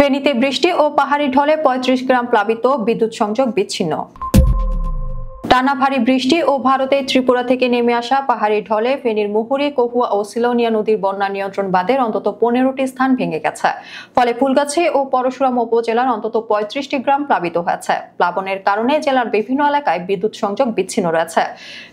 ফেনীতে বৃষ্টি ও পাহাড়ি ঢলে ৩৫ গ্রাম প্লাবিত, বিদ্যুৎ সংযোগ বিচ্ছিন্ন। টানা ভারী বৃষ্টি ও ভারতের ত্রিপুরা থেকে নেমে আসা পাহাড়ি ঢলে ফেনীর মুহুরী, কহুয়া ও সিলোনিয়া নদীর বন্যা নিয়ন্ত্রণ বাঁধের অন্তত ১৫টি স্থান ভেঙে গেছে। ফলে ফুলগাছি ও পরশুরাম উপজেলার অন্তত ৩৫টি গ্রাম প্লাবিত হয়েছে। প্লাবনের কারণে জেলার বিভিন্ন এলাকায় বিদ্যুৎ সংযোগ বিচ্ছিন্ন রয়েছে।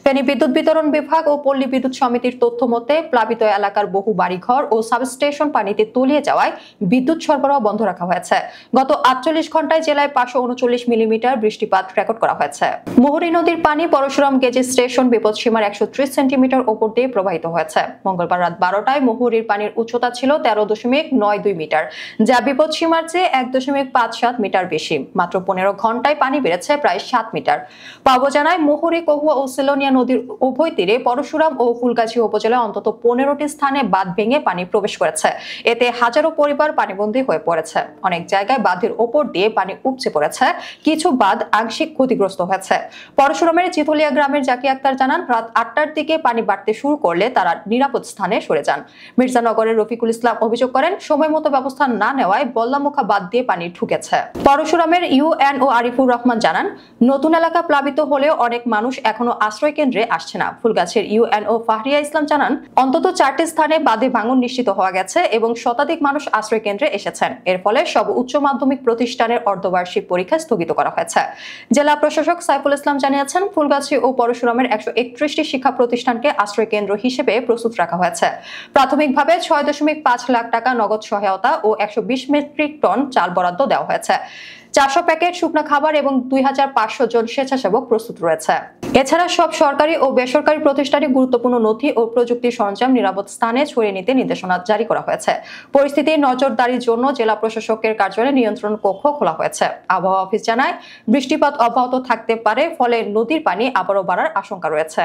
ফেনী বিদ্যুৎ বিতরণ বিভাগ ও পল্লী বিদ্যুৎ সমিতির তথ্য মতে, প্লাবিত এলাকার বহু বাড়িঘর ও সাবস্টেশন পানিতে তলিয়ে যাওয়ায় বিদ্যুৎ সরবরাহ বন্ধ রাখা হয়েছে। গত ৪৮ ঘন্টায় জেলায় ৫৩৯ মিলিমিটার বৃষ্টিপাত রেকর্ড করা হয়েছে। মুহুরী নদীর পানি পরশুরাম গেজ স্টেশন বিপদসীমার ১৩০ সেন্টিমিটার উপর দিয়ে প্রবাহিত হয়েছে। মঙ্গলবার রাত ১২টায় মুহুরীর পানির উচ্চতা ছিল ১৩.৯২ মিটার, যা বিপদসীমার চেয়ে ১.৫৭ মিটার বেশি। মাত্র ১৫ ঘন্টায় পানি বেড়েছে প্রায় ৭ মিটার। পাওয়া জানায়, মুহুরী, কহুয়া ও সিলোনিয়া নদীর উভয় তীরে পরশুরাম ও ফুলগাছি উপজেলায় অন্তত ১৫টি স্থানে বাঁধ ভেঙে পানি প্রবেশ করেছে। এতে হাজারো পরিবার পানিবন্দী হয়ে পড়েছে। অনেক জায়গায় বাঁধের ওপর দিয়ে পানি উপচে পড়েছে। কিছু বাঁধ আংশিক ক্ষতিগ্রস্ত হয়েছে। পরশুরামের চিতলিয়া গ্রামের জাকি আক্তার জানান, রাত ৮টার দিকে পানি বাড়তে শুরু করলে তারা নিরাপদ স্থানে সরে যান। মির্জানগরের রফিকুল ইসলাম অভিযোগ করেন, সময় মতো ব্যবস্থা না নেওয়ায় বল্লামুখা বাঁধ দিয়ে পানি ঢুকেছে। পরশুরামের ইউএনও আরিফুর রহমান জানান, নতুন এলাকা প্লাবিত হলেও অনেক মানুষ এখনো আশ্রয় কেন্দ্রে আসছে না। ফুলগাছের ইউএনও ফাহরিয়া ইসলাম জানান, অন্তত ৪টি স্থানে বাঁধে ভাঙন নিশ্চিত হওয়া গেছে এবং শতাধিক মানুষ আশ্রয় কেন্দ্রে এসেছেন। এর ফলে সব উচ্চ মাধ্যমিক প্রতিষ্ঠানের অর্ধবার্ষিক পরীক্ষা স্থগিত করা হয়েছে। জেলা প্রশাসক সাইফুল ইসলাম জানিয়েছেন, ফুলগাছি ও পরশুরামের ১৩১টি শিক্ষা প্রতিষ্ঠানকে আশ্রয় কেন্দ্র হিসেবে প্রস্তুত রাখা হয়েছে। প্রাথমিকভাবে ৬.৫ লাখ টাকা নগদ সহায়তা ও ১২০ মেট্রিক টন চাল বরাদ্দ দেওয়া হয়েছে। ৪০০ প্যাকেট শুকনো খাবার এবং ২৫০০ জন স্বেচ্ছাসেবক প্রস্তুত রয়েছে। এছাড়া সব সরকারি ও বেসরকারি প্রতিষ্ঠানে গুরুত্বপূর্ণ নথি ও প্রযুক্তি সরঞ্জাম নিরাপদ স্থানে ছড়িয়ে নিতে নির্দেশনা জারি করা হয়েছে। পরিস্থিতির নজরদারির জন্য জেলা প্রশাসকের কার্যালয়ে নিয়ন্ত্রণ কক্ষ খোলা হয়েছে। আবহাওয়া অফিস জানায়, বৃষ্টিপাত অব্যাহত থাকতে পারে, ফলে নদীর পানি আবারও বাড়ার আশঙ্কা রয়েছে।